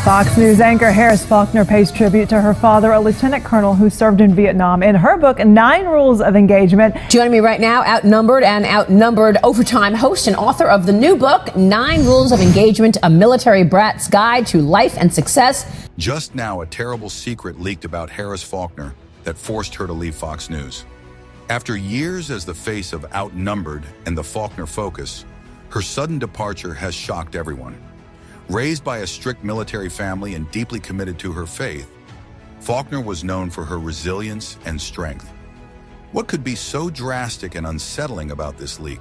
Fox News anchor Harris Faulkner pays tribute to her father, a lieutenant colonel who served in Vietnam. In her book, 9 Rules of Engagement. Joining me right now, Outnumbered and Outnumbered Overtime host and author of the new book, 9 Rules of Engagement, a military brat's guide to life and success. Just now, a terrible secret leaked about Harris Faulkner that forced her to leave Fox News. After years as the face of Outnumbered and the Faulkner Focus, her sudden departure has shocked everyone. Raised by a strict military family and deeply committed to her faith, Faulkner was known for her resilience and strength. What could be so drastic and unsettling about this leak?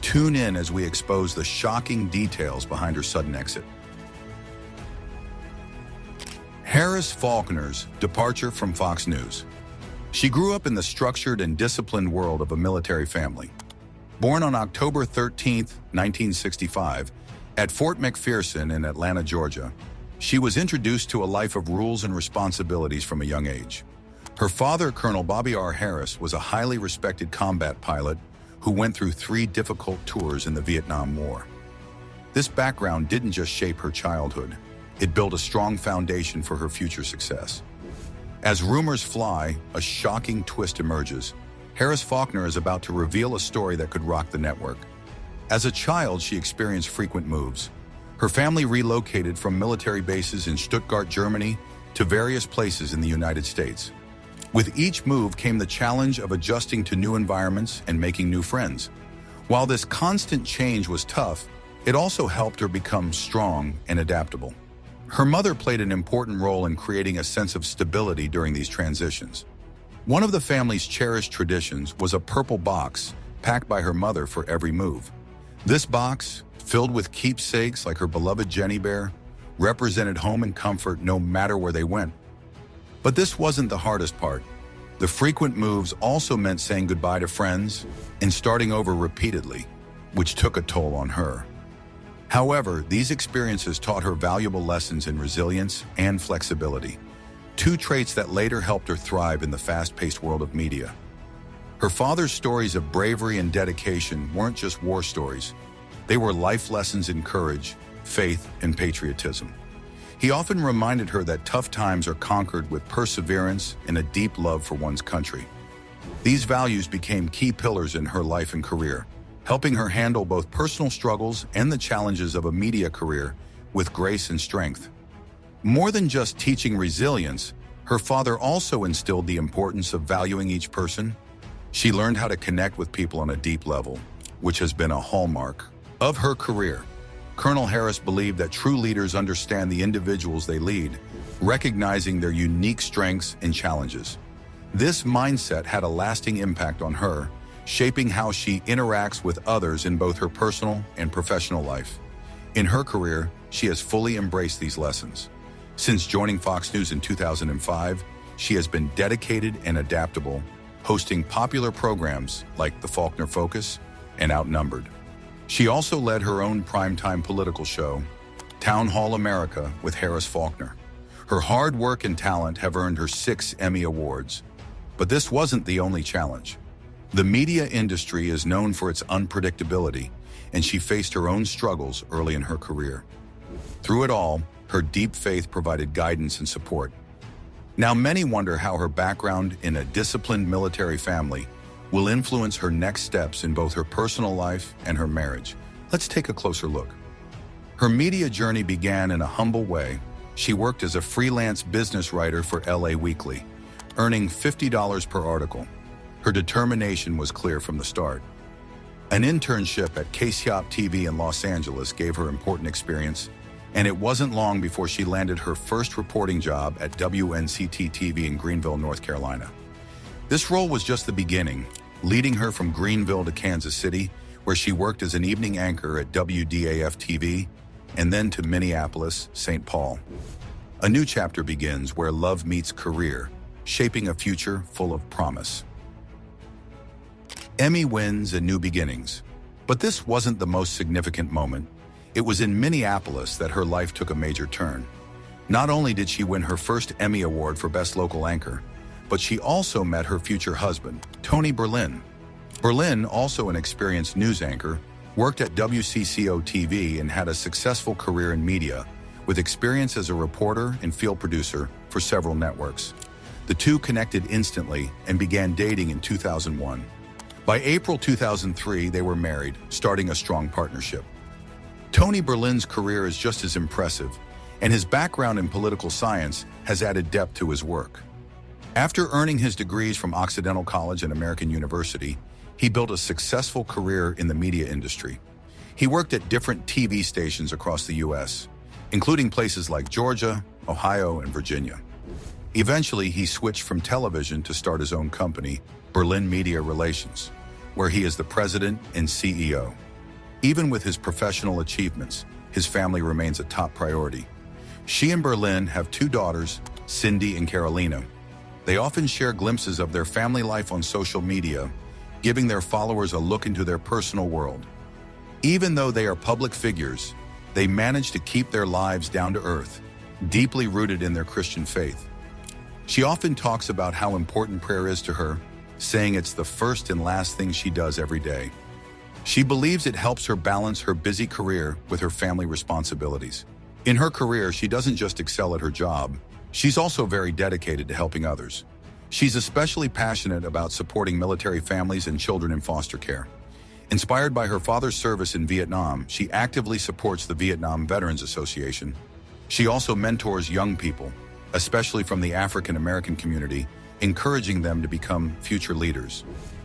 Tune in as we expose the shocking details behind her sudden exit. Harris Faulkner's departure from Fox News. She grew up in the structured and disciplined world of a military family. Born on October 13th, 1965, at Fort McPherson in Atlanta, Georgia, she was introduced to a life of rules and responsibilities from a young age. Her father, Colonel Bobby R. Harris, was a highly respected combat pilot who went through 3 difficult tours in the Vietnam War. This background didn't just shape her childhood, it built a strong foundation for her future success. As rumors fly, a shocking twist emerges. Harris Faulkner is about to reveal a story that could rock the network. As a child, she experienced frequent moves. Her family relocated from military bases in Stuttgart, Germany, to various places in the United States. With each move came the challenge of adjusting to new environments and making new friends. While this constant change was tough, it also helped her become strong and adaptable. Her mother played an important role in creating a sense of stability during these transitions. One of the family's cherished traditions was a purple box packed by her mother for every move. This box, filled with keepsakes like her beloved Jenny Bear, represented home and comfort no matter where they went. But this wasn't the hardest part. The frequent moves also meant saying goodbye to friends and starting over repeatedly, which took a toll on her. However, these experiences taught her valuable lessons in resilience and flexibility, 2 traits that later helped her thrive in the fast-paced world of media. Her father's stories of bravery and dedication weren't just war stories. They were life lessons in courage, faith, and patriotism. He often reminded her that tough times are conquered with perseverance and a deep love for one's country. These values became key pillars in her life and career, helping her handle both personal struggles and the challenges of a media career with grace and strength. More than just teaching resilience, her father also instilled the importance of valuing each person. She learned how to connect with people on a deep level, which has been a hallmark of her career. Colonel Harris believed that true leaders understand the individuals they lead, recognizing their unique strengths and challenges. This mindset had a lasting impact on her, shaping how she interacts with others in both her personal and professional life. In her career, she has fully embraced these lessons. Since joining Fox News in 2005, she has been dedicated and adaptable, hosting popular programs like The Faulkner Focus and Outnumbered. She also led her own primetime political show, Town Hall America with Harris Faulkner. Her hard work and talent have earned her 6 Emmy Awards. But this wasn't the only challenge. The media industry is known for its unpredictability, and she faced her own struggles early in her career. Through it all, her deep faith provided guidance and support. Now, many wonder how her background in a disciplined military family will influence her next steps in both her personal life and her marriage. Let's take a closer look. Her media journey began in a humble way. She worked as a freelance business writer for LA Weekly, earning $50 per article. Her determination was clear from the start. An internship at KCOP TV in Los Angeles gave her important experience, and it wasn't long before she landed her first reporting job at WNCT TV in Greenville, North Carolina. This role was just the beginning, leading her from Greenville to Kansas City, where she worked as an evening anchor at WDAF TV, and then to Minneapolis, St. Paul. A new chapter begins where love meets career, shaping a future full of promise. Emmy wins and new beginnings. But this wasn't the most significant moment. It was in Minneapolis that her life took a major turn. Not only did she win her first Emmy Award for Best Local Anchor, but she also met her future husband, Tony Berlin. Berlin, also an experienced news anchor, worked at WCCO TV and had a successful career in media, with experience as a reporter and field producer for several networks. The two connected instantly and began dating in 2001. By April 2003, they were married, starting a strong partnership. Tony Berlin's career is just as impressive, and his background in political science has added depth to his work. After earning his degrees from Occidental College and American University, he built a successful career in the media industry. He worked at different TV stations across the U.S., including places like Georgia, Ohio, and Virginia. Eventually, he switched from television to start his own company, Berlin Media Relations, where he is the president and CEO. Even with his professional achievements, his family remains a top priority. She and Berlin have two daughters, Cindy and Carolina. They often share glimpses of their family life on social media, giving their followers a look into their personal world. Even though they are public figures, they manage to keep their lives down to earth, deeply rooted in their Christian faith. She often talks about how important prayer is to her, saying it's the first and last thing she does every day. She believes it helps her balance her busy career with her family responsibilities. In her career, she doesn't just excel at her job, she's also very dedicated to helping others. She's especially passionate about supporting military families and children in foster care. Inspired by her father's service in Vietnam, she actively supports the Vietnam Veterans Association. She also mentors young people, especially from the African American community, encouraging them to become future leaders.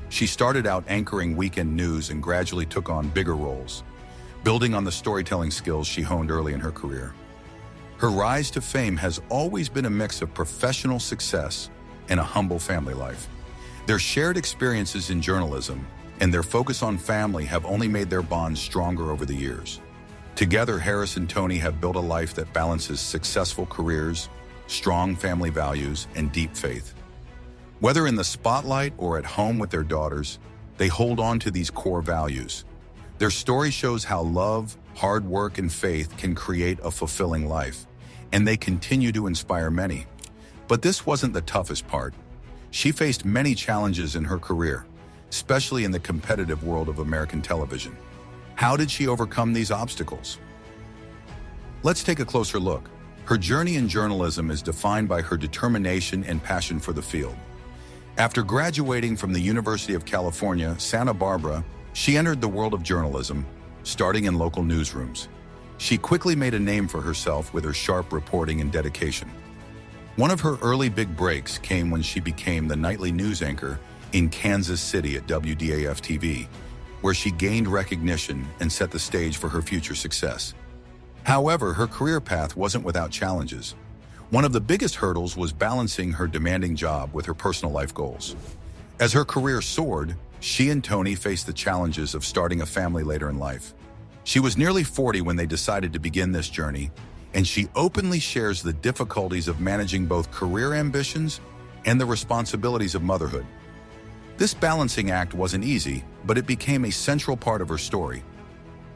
She started out anchoring weekend news and gradually took on bigger roles, building on the storytelling skills she honed early in her career. Her rise to fame has always been a mix of professional success and a humble family life. Their shared experiences in journalism and their focus on family have only made their bond stronger over the years. Together, Harris and Tony have built a life that balances successful careers, strong family values, and deep faith. Whether in the spotlight or at home with their daughters, they hold on to these core values. Their story shows how love, hard work, and faith can create a fulfilling life, and they continue to inspire many. But this wasn't the toughest part. She faced many challenges in her career, especially in the competitive world of American television. How did she overcome these obstacles? Let's take a closer look. Her journey in journalism is defined by her determination and passion for the field. After graduating from the University of California, Santa Barbara, she entered the world of journalism, starting in local newsrooms. She quickly made a name for herself with her sharp reporting and dedication. One of her early big breaks came when she became the nightly news anchor in Kansas City at WDAF-TV, where she gained recognition and set the stage for her future success. However, her career path wasn't without challenges. One of the biggest hurdles was balancing her demanding job with her personal life goals. As her career soared, she and Tony faced the challenges of starting a family later in life. She was nearly 40 when they decided to begin this journey, and she openly shares the difficulties of managing both career ambitions and the responsibilities of motherhood. This balancing act wasn't easy, but it became a central part of her story.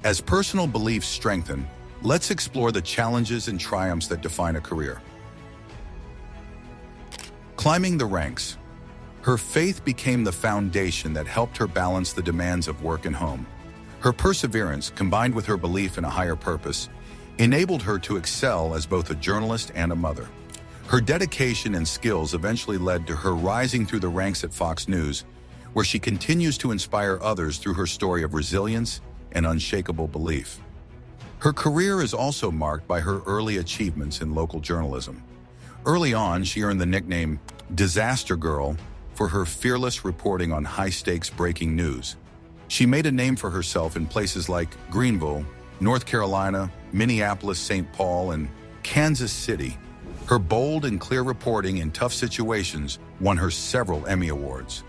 As personal beliefs strengthen, let's explore the challenges and triumphs that define a career. Climbing the ranks. Her faith became the foundation that helped her balance the demands of work and home. Her perseverance, combined with her belief in a higher purpose, enabled her to excel as both a journalist and a mother. Her dedication and skills eventually led to her rising through the ranks at Fox News, where she continues to inspire others through her story of resilience and unshakable belief. Her career is also marked by her early achievements in local journalism. Early on, she earned the nickname Disaster Girl for her fearless reporting on high-stakes breaking news. She made a name for herself in places like Greenville, North Carolina, Minneapolis, St. Paul, and Kansas City. Her bold and clear reporting in tough situations won her several Emmy Awards.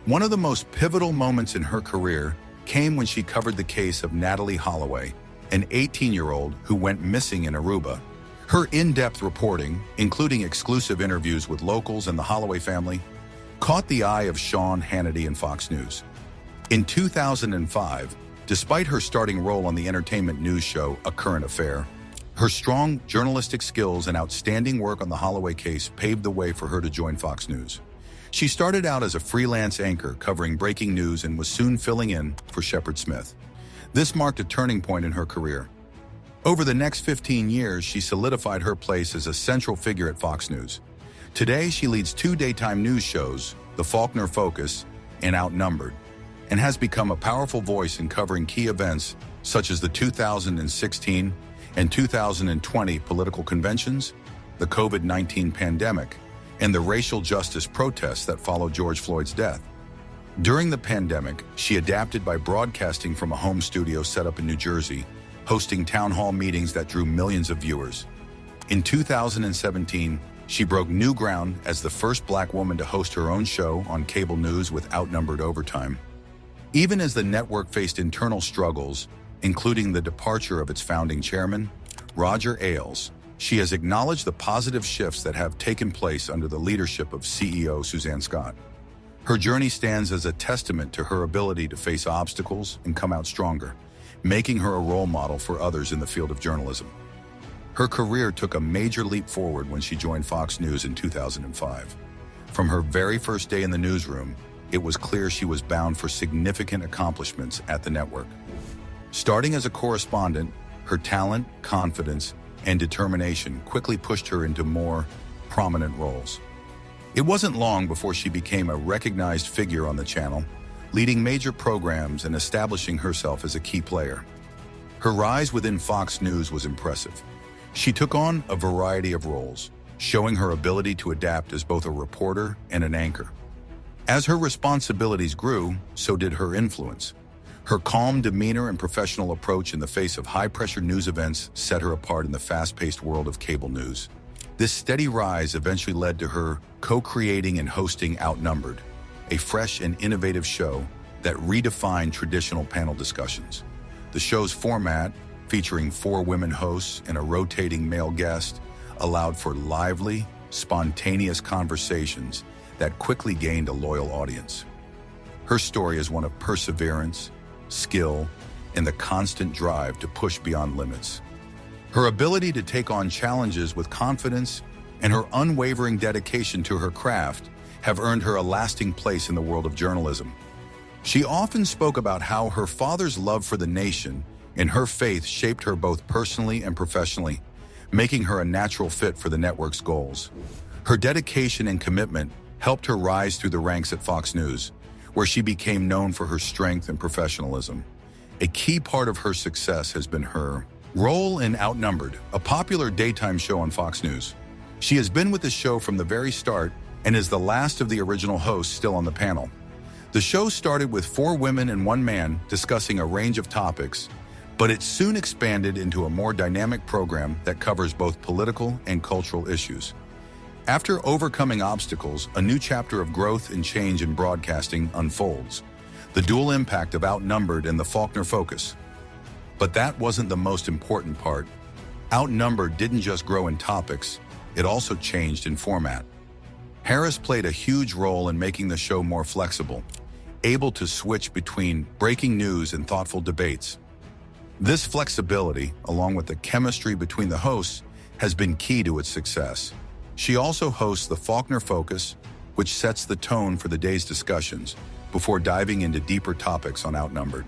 One of the most pivotal moments in her career came when she covered the case of Natalie Holloway, an 18-year-old who went missing in Aruba. Her in-depth reporting, including exclusive interviews with locals and the Holloway family, caught the eye of Sean Hannity and Fox News. In 2005, despite her starting role on the entertainment news show A Current Affair, her strong journalistic skills and outstanding work on the Holloway case paved the way for her to join Fox News. She started out as a freelance anchor covering breaking news and was soon filling in for Shepard Smith. This marked a turning point in her career. Over the next 15 years, she solidified her place as a central figure at Fox News. Today, she leads 2 daytime news shows, The Faulkner Focus and Outnumbered, and has become a powerful voice in covering key events such as the 2016 and 2020 political conventions, the COVID-19 pandemic, and the racial justice protests that followed George Floyd's death. During the pandemic, she adapted by broadcasting from a home studio set up in New Jersey, hosting town hall meetings that drew millions of viewers. In 2017, she broke new ground as the first Black woman to host her own show on cable news with Outnumbered Overtime. Even as the network faced internal struggles, including the departure of its founding chairman, Roger Ailes, she has acknowledged the positive shifts that have taken place under the leadership of CEO Suzanne Scott. Her journey stands as a testament to her ability to face obstacles and come out stronger, making her a role model for others in the field of journalism. Her career took a major leap forward when she joined Fox News in 2005. From her very first day in the newsroom, it was clear she was bound for significant accomplishments at the network. Starting as a correspondent, her talent, confidence, and determination quickly pushed her into more prominent roles. It wasn't long before she became a recognized figure on the channel, leading major programs and establishing herself as a key player. Her rise within Fox News was impressive. She took on a variety of roles, showing her ability to adapt as both a reporter and an anchor. As her responsibilities grew, so did her influence. Her calm demeanor and professional approach in the face of high-pressure news events set her apart in the fast-paced world of cable news. This steady rise eventually led to her co-creating and hosting Outnumbered, a fresh and innovative show that redefined traditional panel discussions. The show's format, featuring 4 women hosts and a rotating male guest, allowed for lively, spontaneous conversations that quickly gained a loyal audience. Her story is one of perseverance, skill, and the constant drive to push beyond limits. Her ability to take on challenges with confidence and her unwavering dedication to her craft have earned her a lasting place in the world of journalism. She often spoke about how her father's love for the nation and her faith shaped her both personally and professionally, making her a natural fit for the network's goals. Her dedication and commitment helped her rise through the ranks at Fox News, where she became known for her strength and professionalism. A key part of her success has been her role in Outnumbered, a popular daytime show on Fox News. She has been with the show from the very start and is the last of the original hosts still on the panel. The show started with 4 women and 1 man discussing a range of topics, but it soon expanded into a more dynamic program that covers both political and cultural issues. After overcoming obstacles, a new chapter of growth and change in broadcasting unfolds. The dual impact of Outnumbered and the Faulkner Focus. But that wasn't the most important part. Outnumbered didn't just grow in topics, it also changed in format. Harris played a huge role in making the show more flexible, able to switch between breaking news and thoughtful debates. This flexibility, along with the chemistry between the hosts, has been key to its success. She also hosts the Faulkner Focus, which sets the tone for the day's discussions, before diving into deeper topics on Outnumbered.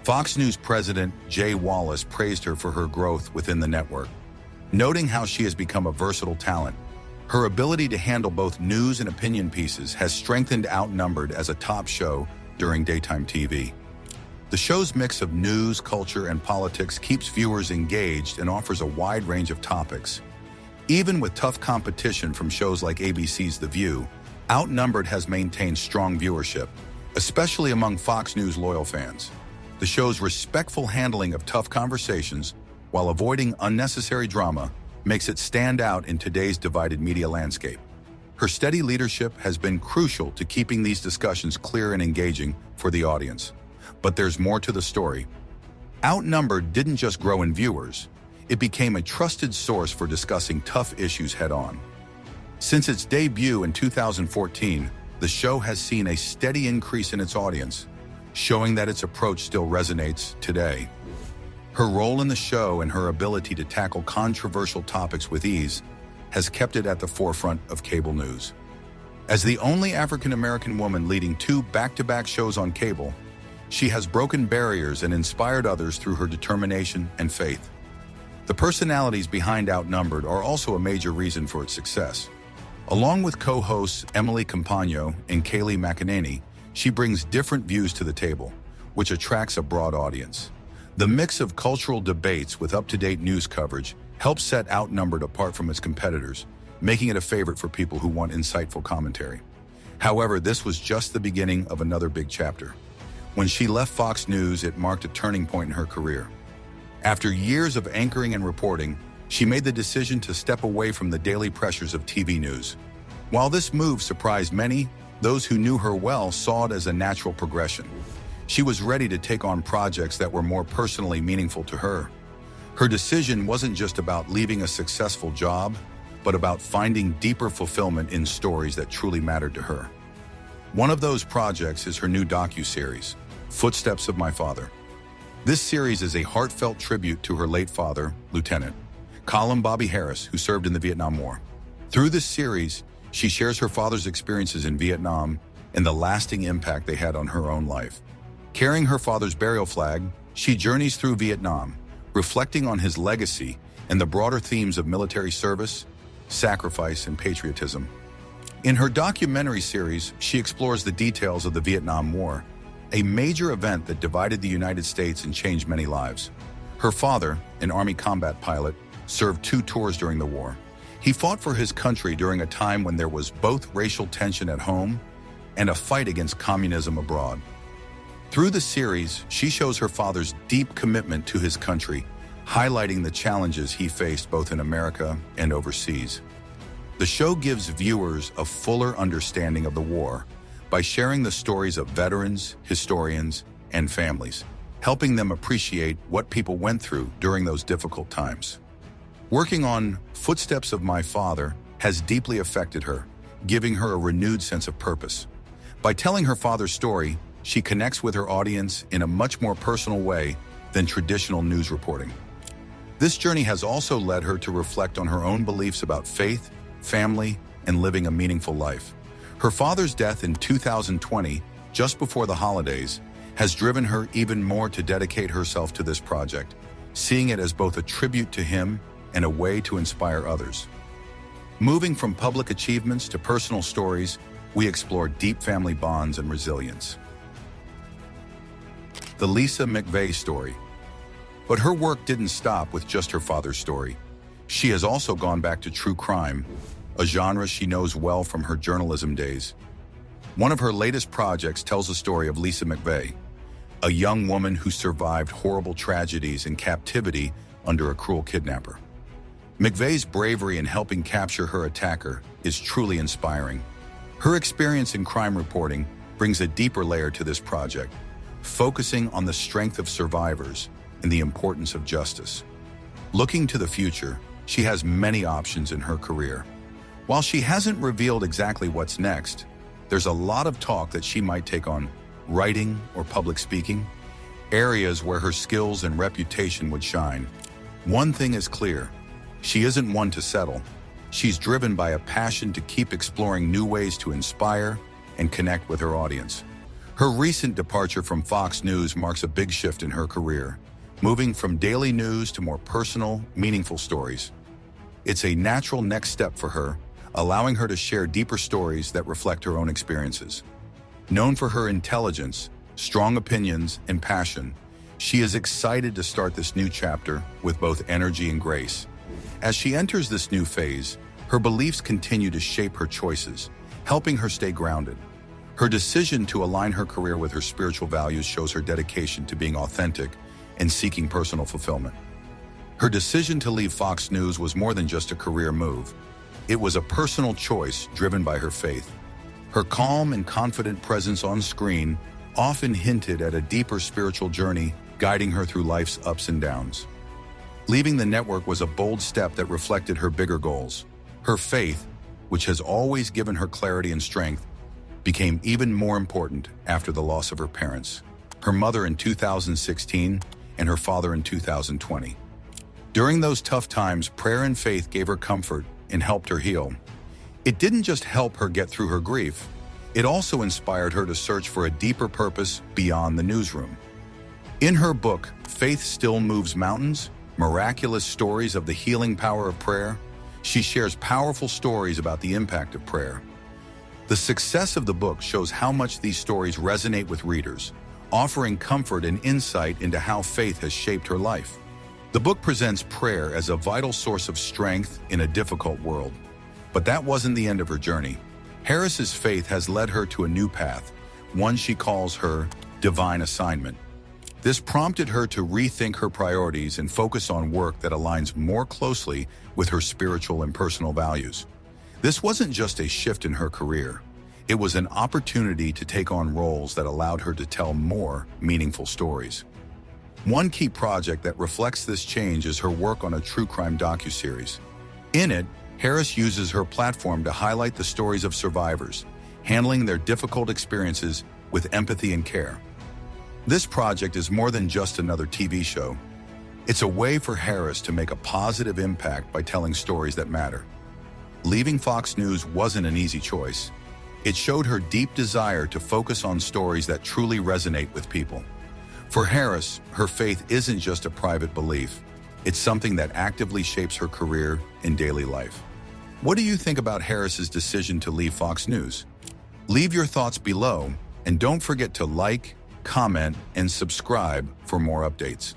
Fox News President Jay Wallace praised her for her growth within the network, noting how she has become a versatile talent. Her ability to handle both news and opinion pieces has strengthened Outnumbered as a top show during daytime TV. The show's mix of news, culture, and politics keeps viewers engaged and offers a wide range of topics. Even with tough competition from shows like ABC's The View, Outnumbered has maintained strong viewership, especially among Fox News loyal fans. The show's respectful handling of tough conversations, while avoiding unnecessary drama, makes it stand out in today's divided media landscape. Her steady leadership has been crucial to keeping these discussions clear and engaging for the audience. But there's more to the story. Outnumbered didn't just grow in viewers, it became a trusted source for discussing tough issues head-on. Since its debut in 2014, the show has seen a steady increase in its audience, showing that its approach still resonates today. Her role in the show and her ability to tackle controversial topics with ease has kept it at the forefront of cable news. As the only African-American woman leading 2 back-to-back shows on cable, she has broken barriers and inspired others through her determination and faith. The personalities behind Outnumbered are also a major reason for its success. Along with co-hosts Emily Compagno and Kaylee McEnany, she brings different views to the table, which attracts a broad audience. The mix of cultural debates with up-to-date news coverage helps set Outnumbered apart from its competitors, making it a favorite for people who want insightful commentary. However, this was just the beginning of another big chapter. When she left Fox News, it marked a turning point in her career. After years of anchoring and reporting, she made the decision to step away from the daily pressures of TV news. While this move surprised many, those who knew her well saw it as a natural progression. She was ready to take on projects that were more personally meaningful to her. Her decision wasn't just about leaving a successful job, but about finding deeper fulfillment in stories that truly mattered to her. One of those projects is her new docuseries, Footsteps of My Father. This series is a heartfelt tribute to her late father, Lieutenant Colin Bobby Harris, who served in the Vietnam War. Through this series, she shares her father's experiences in Vietnam and the lasting impact they had on her own life. Carrying her father's burial flag, she journeys through Vietnam, reflecting on his legacy and the broader themes of military service, sacrifice, and patriotism. In her documentary series, she explores the details of the Vietnam War, a major event that divided the United States and changed many lives. Her father, an Army combat pilot, served 2 tours during the war. He fought for his country during a time when there was both racial tension at home and a fight against communism abroad. Through the series, she shows her father's deep commitment to his country, highlighting the challenges he faced both in America and overseas. The show gives viewers a fuller understanding of the war by sharing the stories of veterans, historians, and families, helping them appreciate what people went through during those difficult times. Working on Footsteps of My Father has deeply affected her, giving her a renewed sense of purpose. By telling her father's story, she connects with her audience in a much more personal way than traditional news reporting. This journey has also led her to reflect on her own beliefs about faith, family, and living a meaningful life. Her father's death in 2020, just before the holidays, has driven her even more to dedicate herself to this project, seeing it as both a tribute to him and a way to inspire others. Moving from public achievements to personal stories, we explore deep family bonds and resilience. The Lisa McVey story. But her work didn't stop with just her father's story. She has also gone back to true crime, a genre she knows well from her journalism days. One of her latest projects tells the story of Lisa McVey, a young woman who survived horrible tragedies in captivity under a cruel kidnapper. McVey's bravery in helping capture her attacker is truly inspiring. Her experience in crime reporting brings a deeper layer to this project, focusing on the strength of survivors and the importance of justice. Looking to the future, she has many options in her career. While she hasn't revealed exactly what's next, there's a lot of talk that she might take on writing or public speaking, areas where her skills and reputation would shine. One thing is clear, she isn't one to settle. She's driven by a passion to keep exploring new ways to inspire and connect with her audience. Her recent departure from Fox News marks a big shift in her career, moving from daily news to more personal, meaningful stories. It's a natural next step for her, allowing her to share deeper stories that reflect her own experiences. Known for her intelligence, strong opinions, and passion, she is excited to start this new chapter with both energy and grace. As she enters this new phase, her beliefs continue to shape her choices, helping her stay grounded. Her decision to align her career with her spiritual values shows her dedication to being authentic and seeking personal fulfillment. Her decision to leave Fox News was more than just a career move. It was a personal choice driven by her faith. Her calm and confident presence on screen often hinted at a deeper spiritual journey guiding her through life's ups and downs. Leaving the network was a bold step that reflected her bigger goals. Her faith, which has always given her clarity and strength, became even more important after the loss of her parents, her mother in 2016 and her father in 2020. During those tough times, prayer and faith gave her comfort and helped her heal. It didn't just help her get through her grief, it also inspired her to search for a deeper purpose beyond the newsroom. In her book, Faith Still Moves Mountains, miraculous stories of the healing power of prayer, she shares powerful stories about the impact of prayer. The success of the book shows how much these stories resonate with readers, offering comfort and insight into how faith has shaped her life. The book presents prayer as a vital source of strength in a difficult world. But that wasn't the end of her journey. Harris's faith has led her to a new path, one she calls her divine assignment. This prompted her to rethink her priorities and focus on work that aligns more closely with her spiritual and personal values. This wasn't just a shift in her career. It was an opportunity to take on roles that allowed her to tell more meaningful stories. One key project that reflects this change is her work on a true crime docuseries. In it, Harris uses her platform to highlight the stories of survivors, handling their difficult experiences with empathy and care. This project is more than just another TV show. It's a way for Harris to make a positive impact by telling stories that matter. Leaving Fox News wasn't an easy choice. It showed her deep desire to focus on stories that truly resonate with people. For Harris, her faith isn't just a private belief. It's something that actively shapes her career and daily life. What do you think about Harris's decision to leave Fox News? Leave your thoughts below, and don't forget to like, comment, and subscribe for more updates.